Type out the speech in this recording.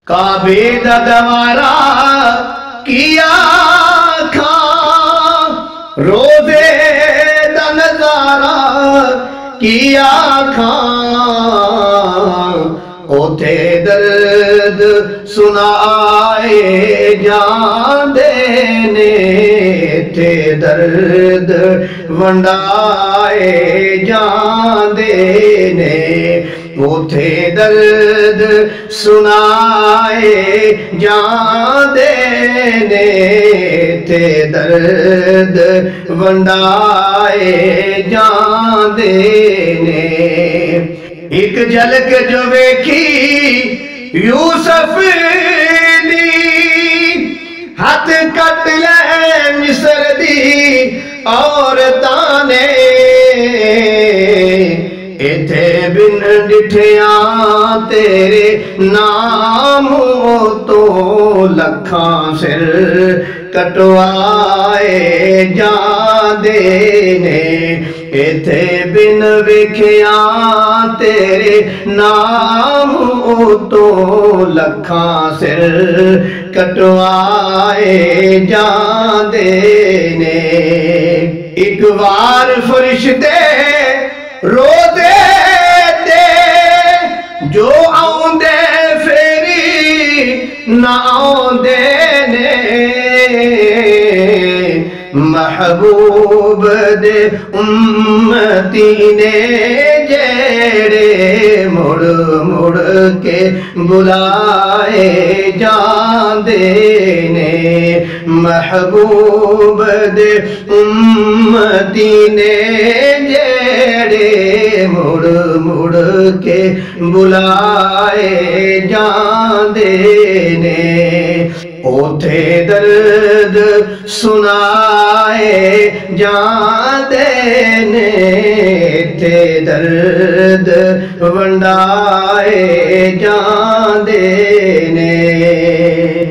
کعبے دا دوارا کیا کھا روزے دا نظارہ کیا کھا اوتھے درد سنائے جاندے نے تھے درد ونڈائے جاندے نے اوتھے درد سنائے جاندے نے تھے درد ونڈائے جاندے نے ایک جھلک جو ویکھی یوسف دی ہاتھ کٹ لے مصر دی عورتاں نے ایتھے بن ڈٹھیاں تیرے نام تو لکھاں سر کٹوائے جاندے نے ایتھے بن ویکھیاں تیرے نام تو لکھاں سر کٹوائے جاندے نے ایک بار فرشتے روزے دے جو آؤندے فیری نہ آؤندے نے محبوب دے امتی نے جیڑے مڑ مڑ کے بلائے جاندے نے محبوب دے امتی نے جیڑے مڑ مڑ کے بلائے جاندے نے اوتھے درد سنائے جاندے نے تھے درد ونڈائے جاندے نے